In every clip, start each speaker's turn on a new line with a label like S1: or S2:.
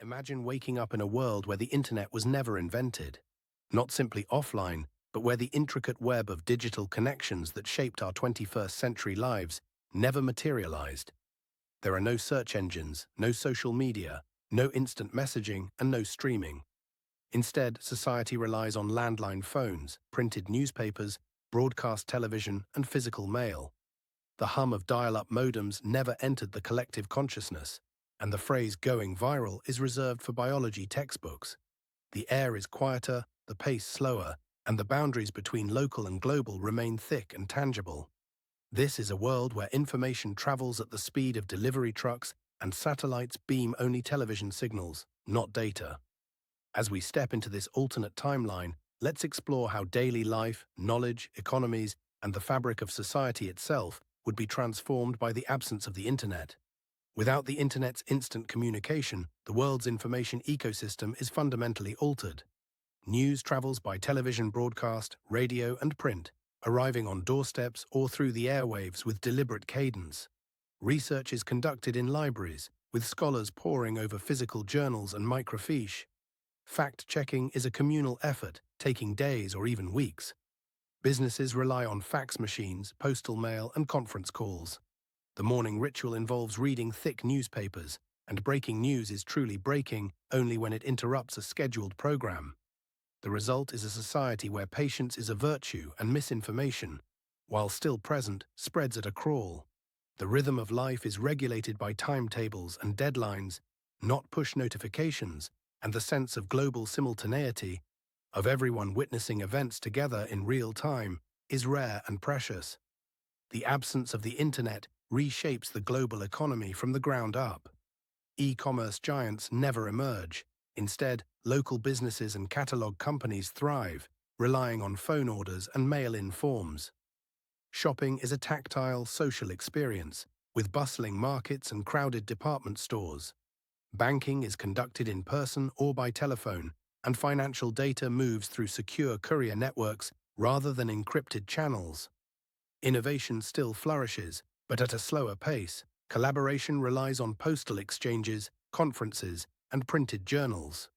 S1: Imagine waking up in a world where the internet was never invented. Not simply offline, but where the intricate web of digital connections that shaped our 21st century lives never materialized. There are no search engines, no social media, no instant messaging, and no streaming. Instead, society relies on landline phones, printed newspapers, broadcast television, and physical mail. The hum of dial-up modems never entered the collective consciousness, and the phrase "going viral" is reserved for biology textbooks. The air is quieter, the pace slower, and the boundaries between local and global remain thick and tangible. This is a world where information travels at the speed of delivery trucks and satellites beam only television signals, not data. As we step into this alternate timeline, let's explore how daily life, knowledge, economies, and the fabric of society itself would be transformed by the absence of the internet. Without the internet's instant communication, the world's information ecosystem is fundamentally altered. News travels by television broadcast, radio, and print, arriving on doorsteps or through the airwaves with deliberate cadence. Research is conducted in libraries, with scholars poring over physical journals and microfiche. Fact-checking is a communal effort, taking days or even weeks. Businesses rely on fax machines, postal mail, and conference calls. The morning ritual involves reading thick newspapers, and breaking news is truly breaking only when it interrupts a scheduled program. The result is a society where patience is a virtue and misinformation, while still present, spreads at a crawl. The rhythm of life is regulated by timetables and deadlines, not push notifications, and the sense of global simultaneity, of everyone witnessing events together in real time, is rare and precious. The absence of the internet reshapes the global economy from the ground up. E-commerce giants never emerge. Instead, local businesses and catalog companies thrive, relying on phone orders and mail-in forms. Shopping is a tactile, social experience, with bustling markets and crowded department stores. Banking is conducted in person or by telephone, and financial data moves through secure courier networks rather than encrypted channels. Innovation still flourishes, but at a slower pace. Collaboration relies on postal exchanges, conferences, and printed journals.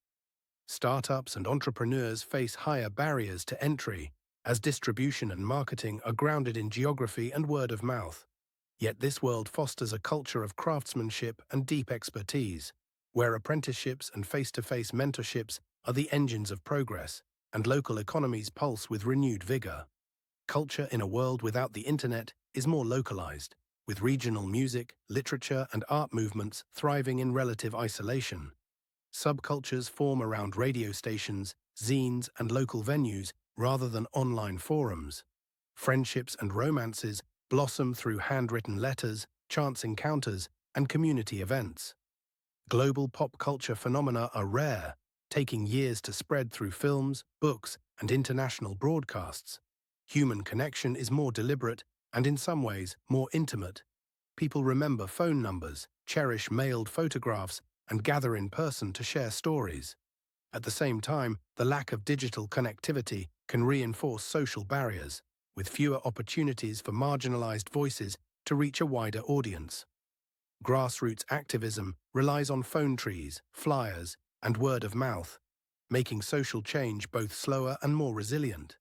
S1: Startups and entrepreneurs face higher barriers to entry, as distribution and marketing are grounded in geography and word of mouth. Yet this world fosters a culture of craftsmanship and deep expertise, where apprenticeships and face-to-face mentorships are the engines of progress, and local economies pulse with renewed vigor. Culture in a world without the internet is more localized, with regional music, literature, and art movements thriving in relative isolation. Subcultures form around radio stations, zines, and local venues rather than online forums. Friendships and romances blossom through handwritten letters, chance encounters, and community events. Global pop culture phenomena are rare, taking years to spread through films, books, and international broadcasts. Human connection is more deliberate and, in some ways, more intimate. People remember phone numbers, cherish mailed photographs, and gather in person to share stories. At the same time, the lack of digital connectivity can reinforce social barriers, with fewer opportunities for marginalized voices to reach a wider audience. Grassroots activism relies on phone trees, flyers, and word of mouth, making social change both slower and more resilient.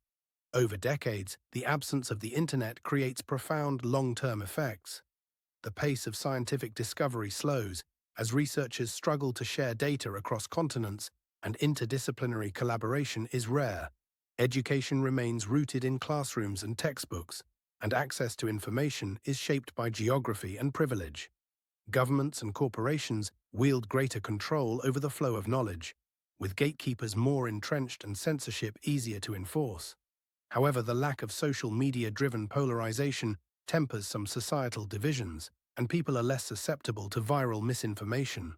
S1: Over decades, the absence of the internet creates profound long-term effects. The pace of scientific discovery slows as researchers struggle to share data across continents, and interdisciplinary collaboration is rare. Education remains rooted in classrooms and textbooks, and access to information is shaped by geography and privilege. Governments and corporations wield greater control over the flow of knowledge, with gatekeepers more entrenched and censorship easier to enforce. However, the lack of social media-driven polarization tempers some societal divisions, and people are less susceptible to viral misinformation.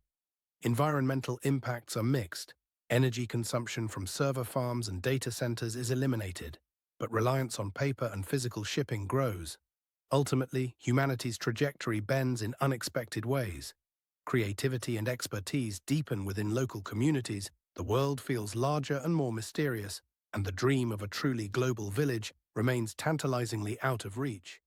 S1: Environmental impacts are mixed. Energy consumption from server farms and data centers is eliminated, but reliance on paper and physical shipping grows. Ultimately, humanity's trajectory bends in unexpected ways. Creativity and expertise deepen within local communities, the world feels larger and more mysterious, and the dream of a truly global village remains tantalizingly out of reach.